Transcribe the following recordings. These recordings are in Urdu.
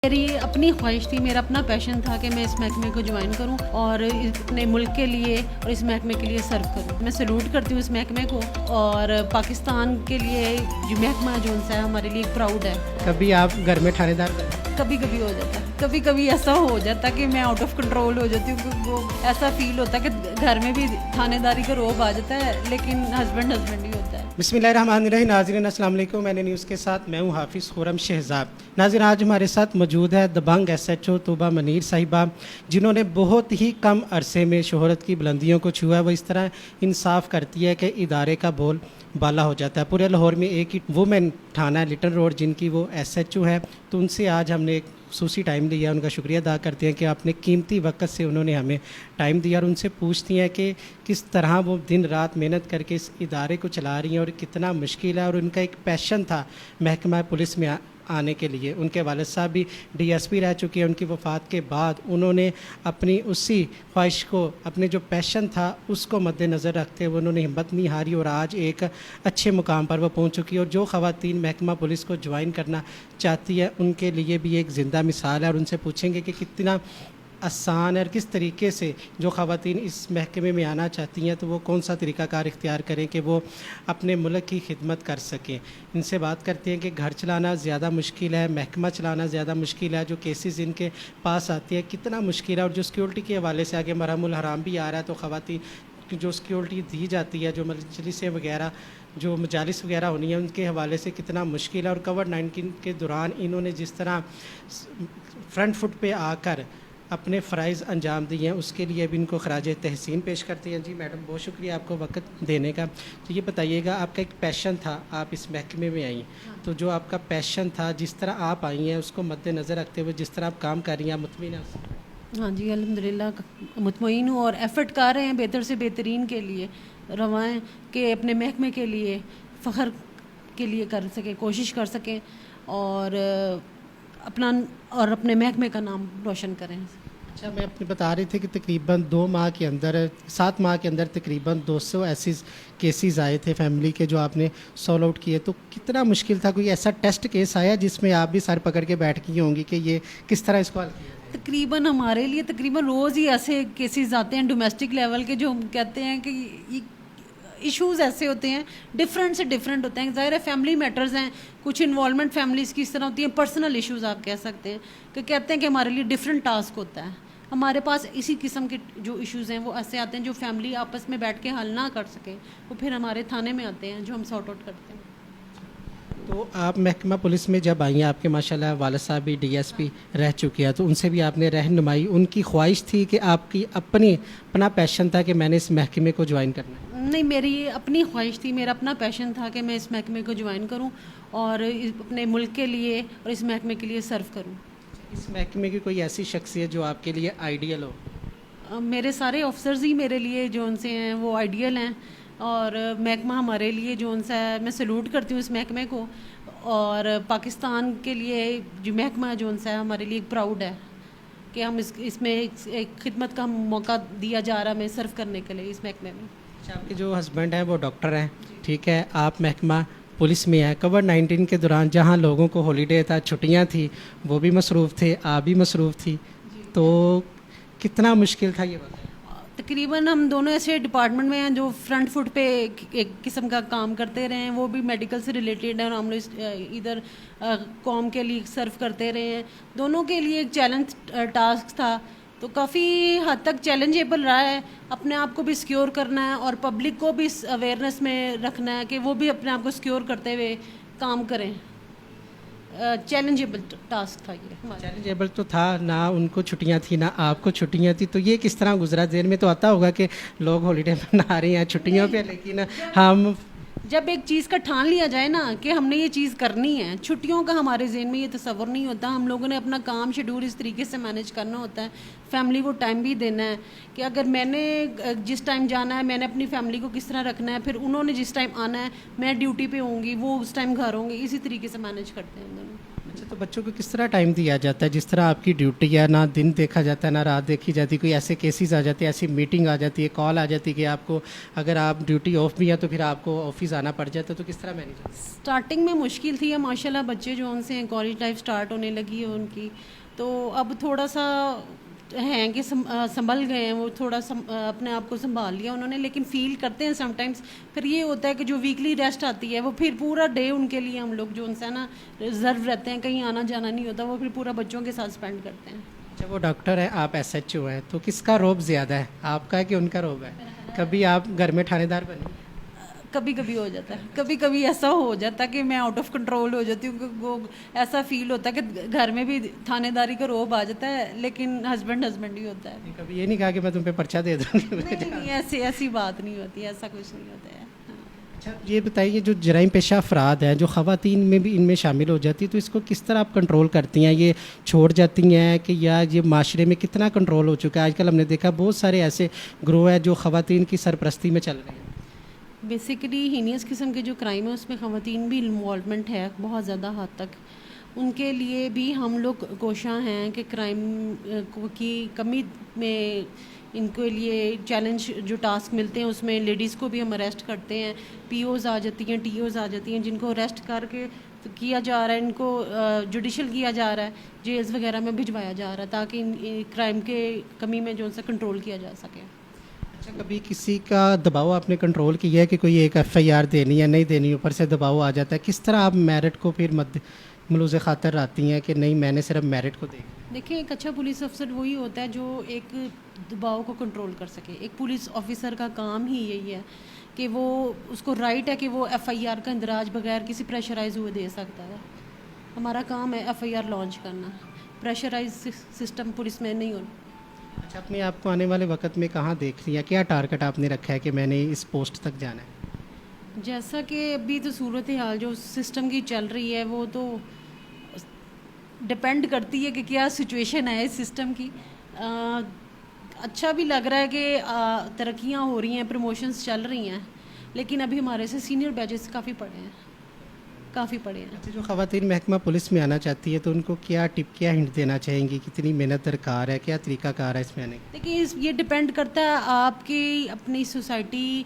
میری اپنی خواہش تھی، میرا اپنا پیشن تھا کہ میں اس محکمے کو جوائن کروں اور اپنے ملک کے لیے اور اس محکمے کے لیے سرو کروں. میں سلوٹ کرتی ہوں اس محکمے کو اور پاکستان کے لیے جو محکمہ جو ہے ہمارے لیے پراؤڈ ہے. کبھی آپ گھر میں تھانے دار کبھی کبھی ہو جاتا ہے، کبھی کبھی ایسا ہو جاتا ہے کہ میں آؤٹ آف کنٹرول ہو جاتی ہوں. وہ ایسا فیل ہوتا ہے کہ گھر میں بھی تھانے داری کا روب آ جاتا ہے لیکن ہسبینڈ ہی ہوتا ہے. بسم اللہ الرحمن الرحیم. ناظرین السلام علیکم. میں نے نیوز کے ساتھ میں ہوں حافظ خرم شہزاد. ناظرین آج ہمارے ساتھ موجود ہے دبنگ ایس ایچ او طوبہ منیر صاحبہ، جنہوں نے بہت ہی کم عرصے میں شہرت کی بلندیوں کو چھوا ہے. وہ اس طرح انصاف کرتی ہے کہ ادارے کا بول بالا ہو جاتا ہے. پورے لاہور میں ایک ہی وومن تھانہ ہے لٹل روڈ جن کی وہ ایس ایچ او ہے. تو ان سے آج ہم نے ایک خصوصی ٹائم لیا. ان کا شکریہ ادا کرتے ہیں کہ آپ نے قیمتی وقت سے انہوں نے ہمیں ٹائم دیا، اور ان سے پوچھتی ہیں کہ کس طرح وہ دن رات محنت کر کے اس ادارے کو چلا رہی ہیں اور کتنا مشکل ہے. اور ان کا ایک پیشن تھا محکمہ پولیس میں آنے کے لیے. ان کے والد صاحب بھی ڈی ایس پی رہ چکے ہیں. ان کی وفات کے بعد انہوں نے اپنی اسی خواہش کو، اپنے جو پیشن تھا اس کو مد نظر رکھتے ہوئے انہوں نے ہمت نہیں ہاری اور آج ایک اچھے مقام پر وہ پہنچ چکی ہے. اور جو خواتین محکمہ پولیس کو جوائن کرنا چاہتی ہے ان کے لیے بھی ایک زندہ مثال ہے. اور ان سے پوچھیں گے کہ کتنا آسان ہے اور کس طریقے سے جو خواتین اس محکمے میں آنا چاہتی ہیں تو وہ کون سا طریقہ کار اختیار کریں کہ وہ اپنے ملک کی خدمت کر سکیں. ان سے بات کرتے ہیں کہ گھر چلانا زیادہ مشکل ہے، محکمہ چلانا زیادہ مشکل ہے، جو کیسز ان کے پاس آتی ہے کتنا مشکل ہے، اور جو سیکیورٹی کے حوالے سے آگے مرحوم الحرام بھی آ رہا ہے تو خواتین کی جو سیکیورٹی دی جاتی ہے، جو مجلسیں وغیرہ جو مجالس وغیرہ ہونی ہیں ان کے حوالے سے کتنا مشکل ہے. اور کووڈ-19 کے دوران انہوں نے جس طرح فرنٹ فٹ پہ آ کر اپنے فرائض انجام دیے ہیں اس کے لیے بھی ان کو خراج تحسین پیش کرتے ہیں. جی میڈم بہت شکریہ آپ کو وقت دینے کا. تو یہ بتائیے گا آپ کا ایک پیشن تھا، آپ اس محکمے میں آئیں، تو جو آپ کا پیشن تھا جس طرح آپ آئی ہیں اس کو مد نظر رکھتے ہوئے جس طرح آپ کام کر رہی ہیں آپ مطمئن ہیں؟ ہاں جی الحمدللہ مطمئن ہوں اور ایفرٹ کر رہے ہیں بہتر سے بہترین کے لیے روائیں کہ اپنے محکمے کے لیے فخر کے لیے کر سکیں، کوشش کر سکیں اور اپنے محکمے کا نام روشن کریں. اچھا میں اپنی بتا رہی تھی کہ تقریباً 7 ماہ کے اندر تقریباً 200 ایسی کیسز آئے تھے فیملی کے جو آپ نے سولو آؤٹ کیے. تو کتنا مشکل تھا؟ کوئی ایسا ٹیسٹ کیس آیا جس میں آپ بھی سر پکڑ کے بیٹھ گئی ہوں گی کہ یہ کس طرح اس کو حل کیا؟ تقریباً ہمارے لیے تقریباً روز ہی ایسے کیسز آتے ہیں ڈومیسٹک لیول کے جو ہم کہتے ہیں کہ ایشوز ایسے ہوتے ہیں ڈفرینٹ سے ڈفرینٹ ہوتے ہیں. ظاہر ہے فیملی میٹرز ہیں، کچھ انوالومنٹ فیملیز کی اس طرح ہوتی ہیں، پرسنل ایشوز آپ کہہ سکتے ہیں کہ کہتے ہیں کہ ہمارے لیے ڈفرینٹ ٹاسک ہوتا ہے. ہمارے پاس اسی قسم کے جو ایشوز ہیں وہ ایسے آتے ہیں جو فیملی آپس میں بیٹھ کے حل نہ کر سکیں، وہ پھر ہمارے تھانے میں آتے ہیں جو ہم سارٹ آؤٹ کرتے ہیں. تو آپ محکمہ پولیس میں جب آئی ہیں، آپ کے ماشاءاللہ والد صاحب بھی ڈی ایس پی رہ چکے ہیں، تو ان سے بھی آپ نے رہنمائی، ان کی خواہش تھی کہ آپ کی اپنا پیشن تھا کہ میں نے اس محکمے کو جوائن کرنا ہے؟ نہیں، میری اپنی خواہش تھی، میرا اپنا پیشن تھا کہ میں اس محکمے کو جوائن کروں اور اپنے ملک کے لیے اور اس محکمے کے لیے سرو کروں. اس محکمے کی کوئی ایسی شخصیت جو آپ کے لیے آئیڈیل ہو؟ میرے سارے آفسرز ہی میرے لیے جو ان سے ہیں وہ آئیڈیل ہیں اور محکمہ ہمارے لیے جو ان سے ہے میں سلوٹ کرتی ہوں اس محکمے کو اور پاکستان کے لیے جو محکمہ جو ان سے ہے ہمارے لیے پراؤڈ ہے کہ ہم اس میں ایک خدمت کا موقع دیا جا رہا ہے ہمیں سرو کرنے کے لیے اس محکمے میں. اچھا آپ کے جو ہسبینڈ ہیں وہ ڈاکٹر ہیں، ٹھیک ہے، آپ محکمہ پولیس میں ہیں. کووڈ-19 کے دوران جہاں لوگوں کو ہالیڈے تھا، چھٹیاں تھیں، وہ بھی مصروف تھے، آپ بھی مصروف تھی، تو کتنا مشکل تھا یہ بات؟ تقریباً ہم دونوں ایسے ڈپارٹمنٹ میں ہیں جو فرنٹ فٹ پہ ایک قسم کا کام کرتے رہے ہیں، وہ بھی میڈیکل سے ریلیٹڈ ہے اور ہم لوگ ادھر قوم کے لیے سرو کرتے رہے ہیں. دونوں کے لیے ایک چیلنج ٹاسک تھا، تو کافی حد تک چیلنجیبل رہا ہے. اپنے آپ کو بھی سیکیور کرنا ہے اور پبلک کو بھی اویئرنیس میں رکھنا ہے کہ وہ بھی اپنے آپ کو سیکیور کرتے ہوئے کام کریں. چیلنجیبل ٹاسک تھا یہ. چیلنجیبل تو تھا، نہ ان کو چھٹیاں تھیں نہ آپ کو چھٹیاں تھیں، تو یہ کس طرح گزرا؟ ذہن میں تو آتا ہوگا کہ لوگ ہالیڈے منا رہے ہیں چھٹیوں پہ، لیکن ہم جب ایک چیز کا ٹھان لیا جائے نا کہ ہم نے یہ چیز کرنی ہے، چھٹیوں کا ہمارے ذہن میں یہ تصور نہیں ہوتا. ہم لوگوں نے اپنا کام شیڈول اس طریقے سے مینیج کرنا ہوتا ہے، فیملی کو ٹائم بھی دینا ہے کہ اگر میں نے جس ٹائم جانا ہے میں نے اپنی فیملی کو کس طرح رکھنا ہے، پھر انہوں نے جس ٹائم آنا ہے میں ڈیوٹی پہ ہوں گی، وہ اس ٹائم گھر ہوں گے، اسی طریقے سے مینیج کرتے ہیں ہم دونوں. اچھا تو بچوں کو کس طرح ٹائم دیا جاتا ہے؟ جس طرح آپ کی ڈیوٹی ہے، نہ دن دیکھا جاتا ہے نہ رات دیکھی جاتی، کوئی ایسے کیسز آ جاتے ہیں، ایسی میٹنگ آ جاتی ہے، کال آ جاتی ہے کہ آپ کو اگر آپ ڈیوٹی آف بھی ہے تو پھر آپ کو آفس آنا پڑ جاتا ہے، تو کس طرح مینیج ہوتا ہے؟ اسٹارٹنگ میں مشکل تھی، ماشاء اللہ بچے جو ان سے کالج لائف اسٹارٹ ہونے لگی ہے ان کی، تو اب تھوڑا سا ہیں کہ سنبھل گئے ہیں، وہ تھوڑا اپنے آپ کو سنبھال لیا انہوں نے، لیکن فیل کرتے ہیں سم ٹائمس. پھر یہ ہوتا ہے کہ جو ویکلی ریسٹ آتی ہے وہ پھر پورا ڈے ان کے لیے ہم لوگ جو ان سے نا ریزرو رہتے ہیں، کہیں آنا جانا نہیں ہوتا، وہ پھر پورا بچوں کے ساتھ اسپینڈ کرتے ہیں. اچھا وہ ڈاکٹر ہے، آپ ایس ایچ او ہیں، تو کس کا روب زیادہ ہے، آپ کا ہے کہ ان کا روب ہے؟ کبھی آپ گھر میں تھانے دار بنی؟ کبھی کبھی ہو جاتا ہے، کبھی کبھی ایسا ہو جاتا ہے کہ میں آؤٹ آف کنٹرول ہو جاتی ہوں، کہ وہ ایسا فیل ہوتا ہے کہ گھر میں بھی تھانے داری کا روب آ جاتا ہے، لیکن ہسبینڈ ہی ہوتا ہے. کبھی یہ نہیں کہا کہ میں تم پہ پرچہ دے دوں گی؟ نہیں ایسی بات نہیں ہوتی، ایسا کچھ نہیں ہوتا ہے. اچھا یہ بتائیے، جو جرائم پیشہ افراد ہیں، جو خواتین میں بھی ان میں شامل ہو جاتی ہے، تو اس کو کس طرح آپ کنٹرول کرتی ہیں؟ یہ چھوڑ جاتی ہیں کہ یا یہ معاشرے میں کتنا کنٹرول ہو چکا ہے؟ آج کل ہم نے دیکھا بہت سارے ایسے گروہ ہیں جو خواتین کی سرپرستی میں چل رہے ہیں. بیسیکلی ہینیس قسم کے جو کرائم ہے اس میں خواتین بھی انوالومنٹ ہے بہت زیادہ حد تک. ان کے لیے بھی ہم لوگ کوشاں ہیں کہ کرائم کی کمی میں ان کے لیے چیلنج جو ٹاسک ملتے ہیں اس میں لیڈیز کو بھی ہم اریسٹ کرتے ہیں. پی اوز آ جاتی ہیں، ٹی اوز آ جاتی ہیں، جن کو اریسٹ کر کے کیا جا رہا ہے، ان کو جوڈیشل کیا جا رہا ہے، جیلز وغیرہ میں بھجوایا جا رہا ہے، تاکہ ان کرائم کے کمی میں جو ان سے کنٹرول کیا جا سکے. اچھا کبھی کسی کا دباؤ آپ نے کنٹرول کیا ہے کہ کوئی ایک ایف آئی آر دینی ہے نہیں دینی، اوپر سے دباؤ آ جاتا ہے، کس طرح آپ میرٹ کو پھر ملوز خاطر آتی ہیں کہ نہیں میں نے صرف میرٹ کو دیکھیں ایک اچھا پولیس افسر وہی ہوتا ہے جو ایک دباؤ کو کنٹرول کر سکے. ایک پولیس آفیسر کا کام ہی یہی ہے کہ وہ اس کو رائٹ ہے کہ وہ ایف آئی آر کا اندراج بغیر کسی پریشرائز ہوئے دے سکتا ہے. ہمارا کام ہے ایف آئی آر لانچ کرنا، پریشرائز سسٹم پولیس میں نہیں ہونا. اچھا اپنے آپ کو آنے والے وقت میں کہاں دیکھ رہی ہیں؟ کیا ٹارگٹ آپ نے رکھا ہے کہ میں نے اس پوسٹ تک جانا ہے؟ جیسا کہ ابھی تو صورتحال جو سسٹم کی چل رہی ہے وہ تو ڈپینڈ کرتی ہے کہ کیا سچویشن ہے اس سسٹم کی. اچھا بھی لگ رہا ہے کہ ترقیاں ہو رہی ہیں، پروموشنز چل رہی ہیں، لیکن ابھی ہمارے سے سینئر بیچز کافی پڑے ہیں. اچھا جو خواتین محکمہ پولیس میں آنا چاہتی ہے تو ان کو کیا ٹپ کیا ہنٹ دینا چاہیں گی؟ کتنی محنت درکار ہے؟ کیا طریقہ کار ہے اس میں آنے کا؟ دیکھیے یہ ڈپینڈ کرتا ہے آپ کی اپنی سوسائٹی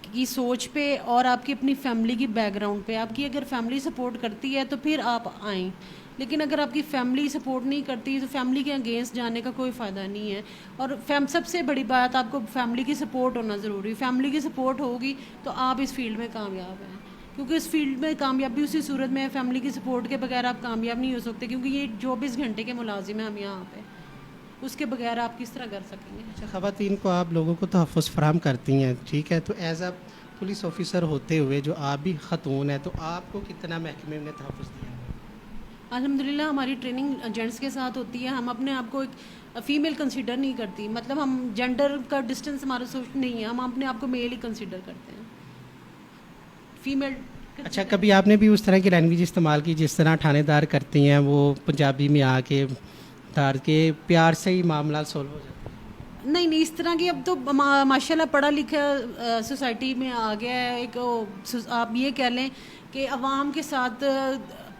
کی سوچ پہ اور آپ کی اپنی فیملی کی بیک گراؤنڈ پہ. آپ کی اگر فیملی سپورٹ کرتی ہے تو پھر آپ آئیں، لیکن اگر آپ کی فیملی سپورٹ نہیں کرتی تو فیملی کے اگینسٹ جانے کا کوئی فائدہ نہیں ہے. اور سب سے بڑی بات آپ کو فیملی کی سپورٹ ہونا ضروری ہے. فیملی کی سپورٹ ہوگی تو آپ اس فیلڈ میں کامیاب ہیں، کیونکہ اس فیلڈ میں کامیابی اسی صورت میں فیملی کی سپورٹ کے بغیر آپ کامیاب نہیں ہو سکتے، کیونکہ یہ 24 گھنٹے کے ملازم ہیں ہم یہاں پہ، اس کے بغیر آپ کس طرح کر سکیں گے. اچھا خواتین کو آپ لوگوں کو تحفظ فراہم کرتی ہیں، ٹھیک ہے، تو ایز اے پولیس آفیسر ہوتے ہوئے جو آپ بھی خاتون ہیں تو آپ کو کتنا محکمے نے تحفظ دیا؟ الحمدللہ ہماری ٹریننگ جینٹس کے ساتھ ہوتی ہے. ہم اپنے آپ کو ایک فیمیل کنسیڈر نہیں کرتی، مطلب ہم جینڈر کا ڈسٹینس ہمارا سوچ نہیں ہے، ہم اپنے آپ کو میل ہی کنسیڈر کرتے ہیں، فیمیل. اچھا کبھی آپ نے بھی اس طرح کی لینگویج استعمال کی جس طرح تھانے دار کرتی ہیں وہ پنجابی میں آ کے دار کے پیار سے ہی معاملات سولو ہو جاتے ہیں؟ نہیں اس طرح کی اب تو ماشاء اللہ پڑھا لکھا سوسائٹی میں آ گیا ہے. ایک آپ یہ کہہ لیں کہ عوام کے ساتھ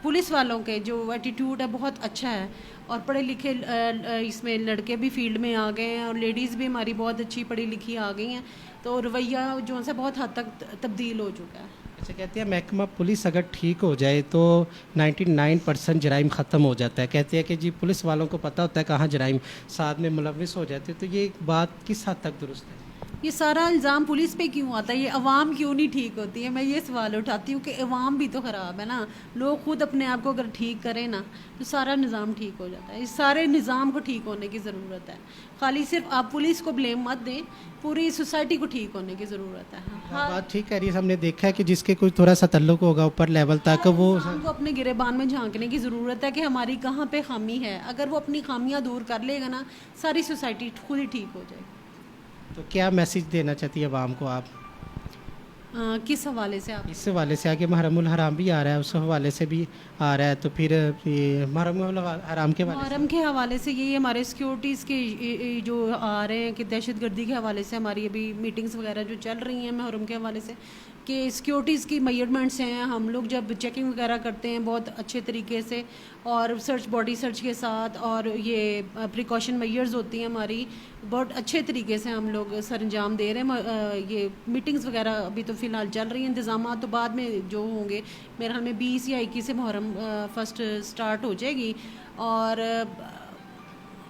پولیس والوں کے جو ایٹیٹیوڈ ہے بہت اچھا ہے، اور پڑھے لکھے اس میں لڑکے بھی فیلڈ میں آ گئے ہیں، اور لیڈیز بھی ہماری بہت اچھی پڑھی لکھی آ گئی ہیں، تو رویہ جو ہے بہت حد تک تبدیل ہو چکا ہے. اچھا کہتے ہیں محکمہ پولیس اگر ٹھیک ہو جائے تو 99% جرائم ختم ہو جاتا ہے. کہتے ہیں کہ جی پولیس والوں کو پتہ ہوتا ہے کہاں جرائم ساتھ میں ملوث ہو جاتے ہیں، تو یہ بات کس حد تک درست ہے؟ یہ سارا الزام پولیس پہ کیوں آتا ہے؟ یہ عوام کیوں نہیں ٹھیک ہوتی ہے؟ میں یہ سوال اٹھاتی ہوں کہ عوام بھی تو خراب ہے نا. لوگ خود اپنے آپ کو اگر ٹھیک کریں نا تو سارا نظام ٹھیک ہو جاتا ہے. اس سارے نظام کو ٹھیک ہونے کی ضرورت ہے. خالی صرف آپ پولیس کو بلیم مت دیں، پوری سوسائٹی کو ٹھیک ہونے کی ضرورت ہے. بات ٹھیک ہے، ہم نے دیکھا ہے کہ جس کے کوئی تھوڑا سا تعلق ہوگا اوپر لیول تک وہ انسان کو اپنے گریبان میں جھانکنے کی ضرورت ہے کہ ہماری کہاں پہ خامی ہے. اگر وہ اپنی خامیاں دور کر لے گا نا ساری سوسائٹی خود ہی ٹھیک ہو جائے گی. تو کیا میسیج دینا چاہتی ہے عوام کو آپ؟ کس حوالے سے؟ آپ اس حوالے سے آگے محرم الحرام بھی آ رہا ہے، اس حوالے سے بھی آ رہا ہے، تو پھر محرم الحرام کے محرم کے حوالے سے یہی ہمارے سیکیورٹیز کے جو آ رہے ہیں کہ دہشت گردی کے حوالے سے ہماری ابھی میٹنگز وغیرہ جو چل رہی ہیں محرم کے حوالے سے، کہ سیکیورٹیز کی میجرمنٹس ہیں. ہم لوگ جب چیکنگ وغیرہ کرتے ہیں بہت اچھے طریقے سے اور سرچ باڈی سرچ کے ساتھ, اور یہ پریکاشن میجرز ہوتی ہیں ہماری, بہت اچھے طریقے سے ہم لوگ سر انجام دے رہے ہیں. یہ میٹنگز وغیرہ ابھی تو فی الحال چل رہی ہیں, انتظامات تو بعد میں جو ہوں گے, میرے خیال میں 20 یا 21 سے محرم فرسٹ سٹارٹ ہو جائے گی. اور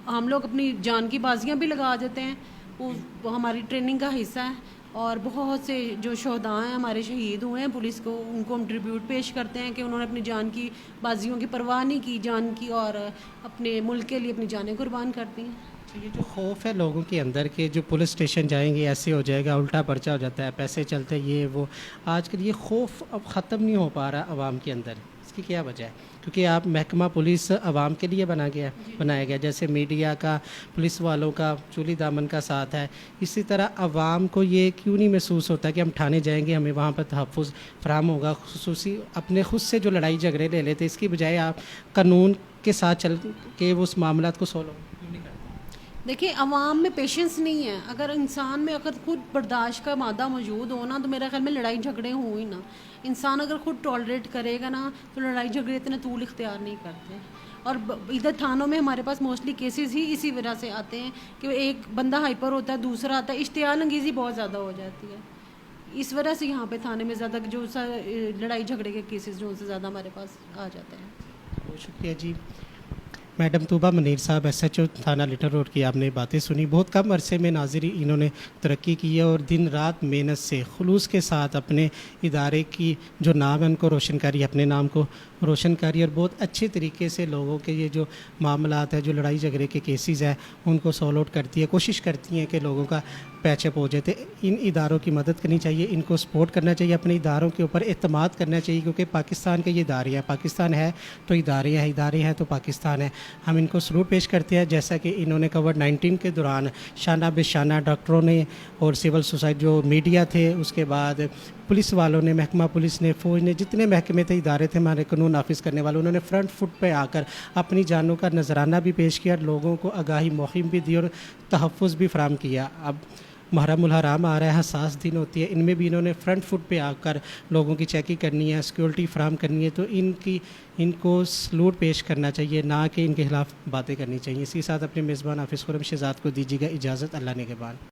ہم لوگ اپنی جان کی بازیاں بھی لگا دیتے ہیں, وہ ہماری ٹریننگ کا حصہ ہے. اور بہت سے جو شہداء ہیں ہمارے شہید ہوئے ہیں پولیس کو, ان کو ہم ٹریبیوٹ پیش کرتے ہیں کہ انہوں نے اپنی جان کی بازیوں کی پرواہ نہیں کی, جان کی, اور اپنے ملک کے لیے اپنی جانیں قربان کرتی ہیں. یہ جو خوف ہے لوگوں کے اندر کہ جو پولیس اسٹیشن جائیں گے ایسے ہو جائے گا, الٹا پرچہ ہو جاتا ہے, پیسے چلتے یہ وہ, آج کل یہ خوف اب ختم نہیں ہو پا رہا عوام کے اندر, اس کی کیا وجہ ہے؟ کیونکہ آپ محکمہ پولیس عوام کے لیے بنایا گیا, جیسے میڈیا کا پولیس والوں کا چولی دامن کا ساتھ ہے, اسی طرح عوام کو یہ کیوں نہیں محسوس ہوتا کہ ہم تھانے جائیں گے ہمیں وہاں پر تحفظ فراہم ہوگا, خصوصی اپنے خود سے جو لڑائی جھگڑے لے لیتے, اس کی بجائے آپ قانون کے ساتھ چل کے اس معاملات کو سولو کیوں نہیں کرتے؟ دیکھیں, عوام میں پیشنس نہیں ہے. اگر انسان میں اگر خود برداشت کا مادہ موجود ہو نا, تو میرے خیال میں لڑائی جھگڑے ہوں ہی نا. انسان اگر خود ٹالریٹ کرے گا نا, تو لڑائی جھگڑے اتنے طول اختیار نہیں کرتے. اور ادھر تھانوں میں ہمارے پاس موسٹلی کیسز ہی اسی وجہ سے آتے ہیں کہ ایک بندہ ہائپر ہوتا ہے, دوسرا آتا ہے, اشتعال انگیزی بہت زیادہ ہو جاتی ہے. اس وجہ سے یہاں پہ تھانے میں زیادہ جو لڑائی جھگڑے کے کیسز جو ان سے زیادہ ہمارے پاس آ جاتے ہیں. بہت شکریہ جی. میڈم طوبہ منیر صاحب, ایس ایچ او تھانہ لٹل روڈ کی آپ نے باتیں سنی. بہت کم عرصے میں ناظرین انہوں نے ترقی کی ہے اور دن رات محنت سے خلوص کے ساتھ اپنے ادارے کی جو نام ہے ان کو روشن کری, اپنے نام کو روشن کری, اور بہت اچھے طریقے سے لوگوں کے یہ جو معاملات ہیں, جو لڑائی جھگڑے کے کیسز ہیں, ان کو سولو آؤٹ کرتی ہے, کوشش کرتی ہیں کہ لوگوں کا پیچ اپ ہو جاتے. ان اداروں کی مدد کرنی چاہیے, ان کو سپورٹ کرنا چاہیے, اپنے اداروں کے اوپر اعتماد کرنا چاہیے, کیونکہ پاکستان کے یہ ادارے ہیں, پاکستان ہے تو ادارے ہیں, ادارے ہیں تو پاکستان ہے. ہم ان کو سلوٹ پیش کرتے ہیں, جیسا کہ انہوں نے کووڈ-19 کے دوران شانہ بے شانہ ڈاکٹروں نے اور سول سوسائٹی جو میڈیا تھے, اس کے بعد پولیس والوں نے, محکمہ پولیس نے, فوج نے, جتنے محکمے تھے, ادارے تھے ہمارے قانون نافذ کرنے والے, انہوں نے فرنٹ فٹ پہ آ کر اپنی جانوں کا نذرانہ بھی پیش کیا, لوگوں کو آگاہی مہم بھی دی اور تحفظ بھی فراہم کیا. اب محرم الحرام آ رہا ہے, حساس دن ہوتی ہے, ان میں بھی انہوں نے فرنٹ فٹ پہ آ کر لوگوں کی چیکنگ کرنی ہے, سیکورٹی فراہم کرنی ہے, تو ان کو سلوٹ پیش کرنا چاہیے, نہ کہ ان کے خلاف باتیں کرنی چاہیے. اسی ساتھ اپنے میزبان حافظ خرم شہزاد کو دیجیے گا اجازت. اللہ نگہبان.